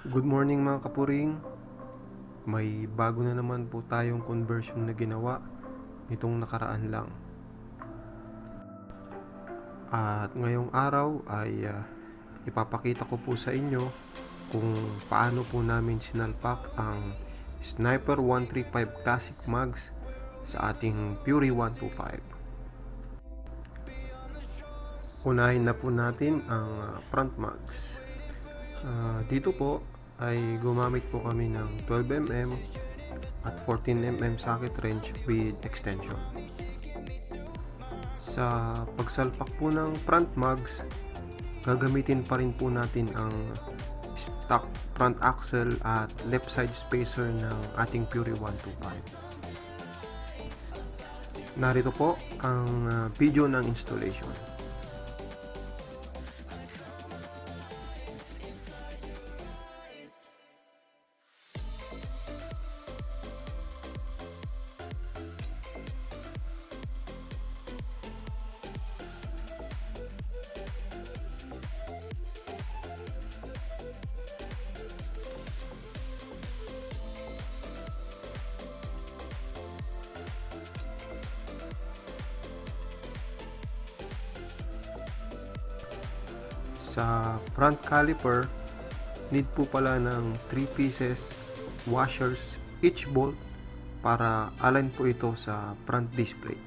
Good morning mga kapuring. May bago na naman po tayong conversion na ginawa nitong nakaraan lang. At ngayong araw ay ipapakita ko po sa inyo kung paano po namin sinalpak ang Sniper 135 Classic Mags sa ating Fury 125. Unahin na po natin ang front mags. Dito po ay gumamit po kami ng 12mm at 14mm socket wrench with extension. Sa pagsalpak po ng front mags, gagamitin pa rin po natin ang stock front axle at left side spacer ng ating Fury 125. Narito po ang video ng installation. Sa front caliper, need po pala ng 3 pieces washers each bolt para align po ito sa front display.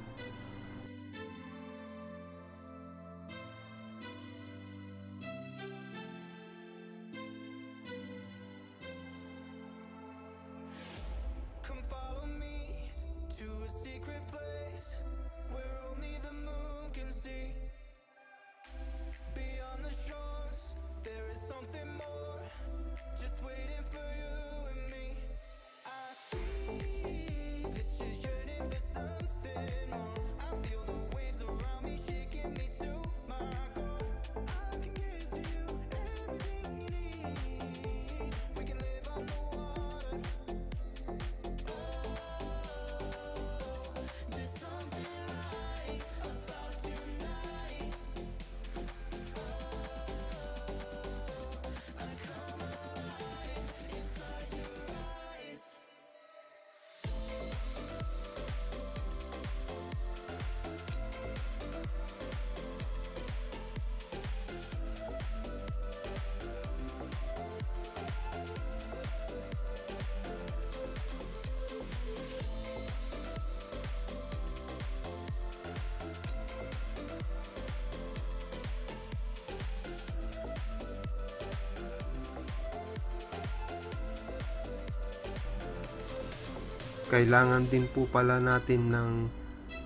Kailangan din po pala natin ng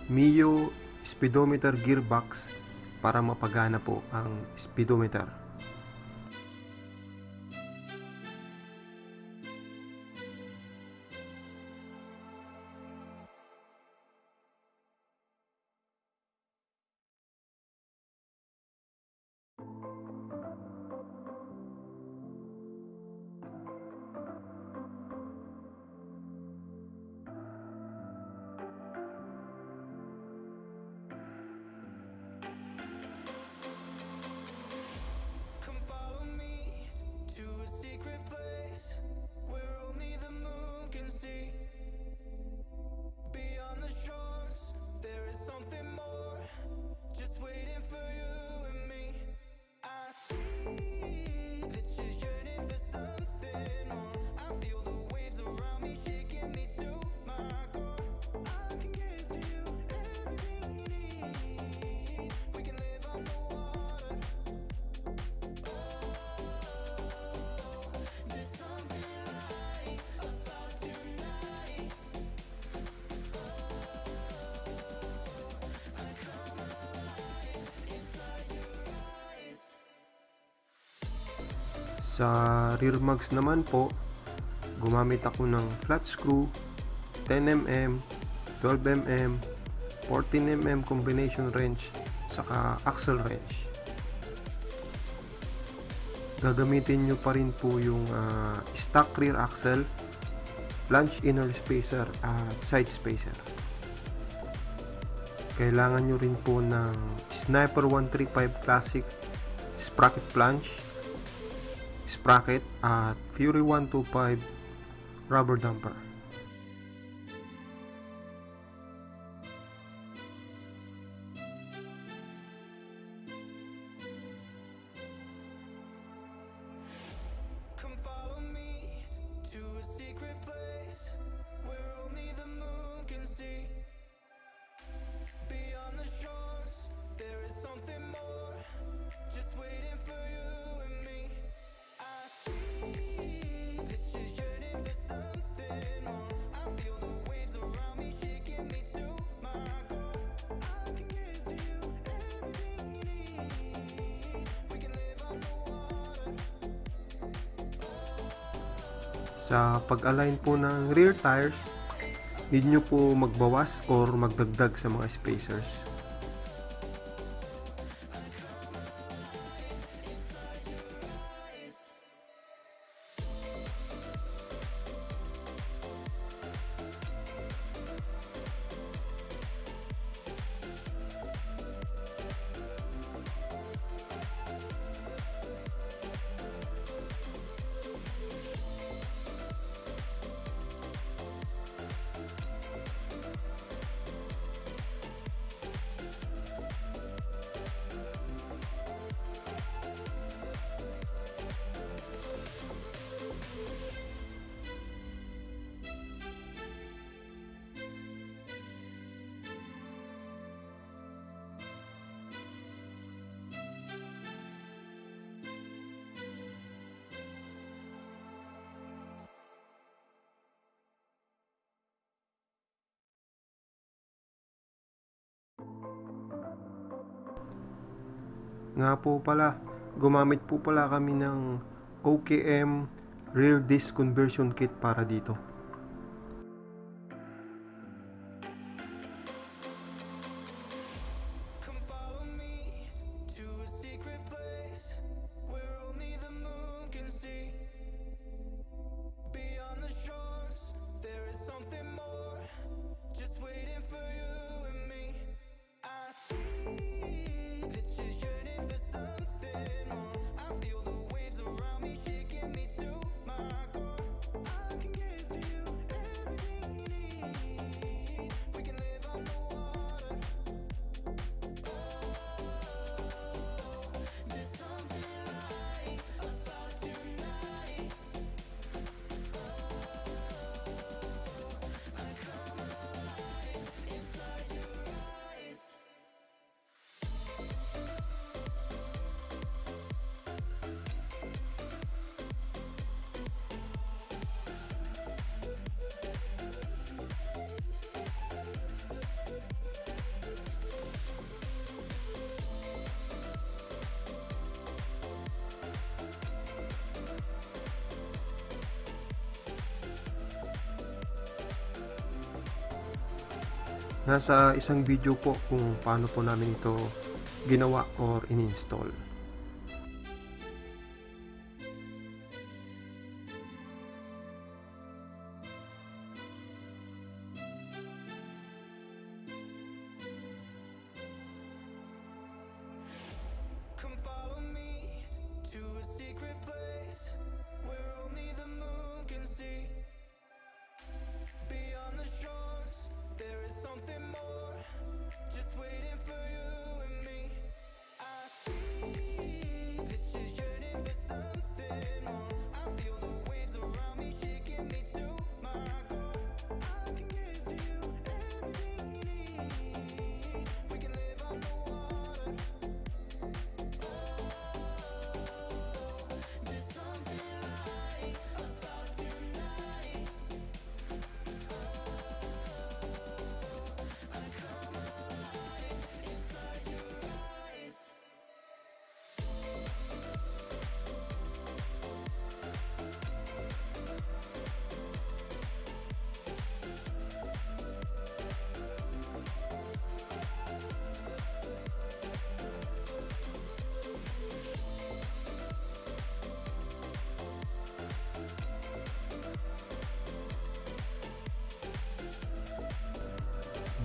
Mio speedometer gearbox para mapagana po ang speedometer. Sa rear mags naman po, gumamit ako ng flat screw, 10mm, 12mm, 14mm combination wrench, saka axle wrench. Gagamitin nyo pa rin po yung stock rear axle, flange inner spacer at side spacer. Kailangan nyo rin po ng Sniper 135 Classic sprocket flange, sprocket at Fury 125 rubber damper. Sa pag-align po ng rear tires, need nyo po magbawas or magdagdag sa mga spacers. Nga po pala, gumamit po pala kami ng OKM rear disc conversion kit para dito. Nasa isang video po kung paano po namin ito ginawa or in-install.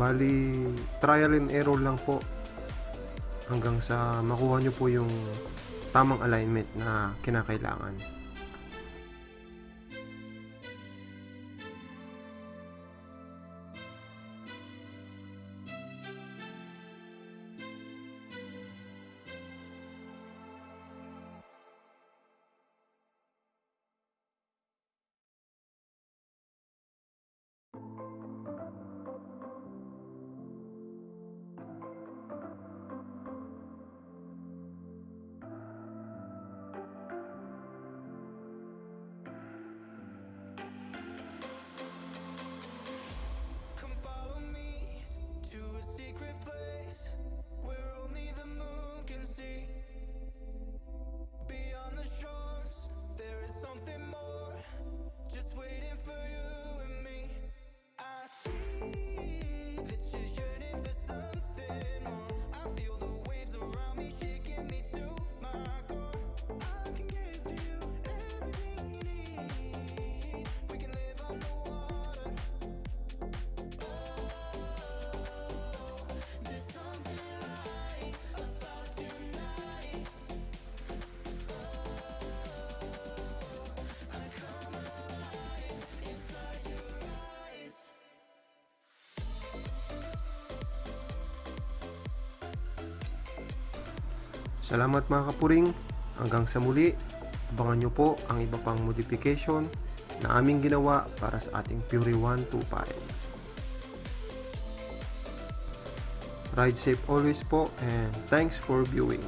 Bali, trial and error lang po hanggang sa makuha nyo po yung tamang alignment na kinakailangan. Salamat mga kapuring, hanggang sa muli, abangan nyo po ang iba pang modification na aming ginawa para sa ating Fury 125. Ride safe always po, and thanks for viewing.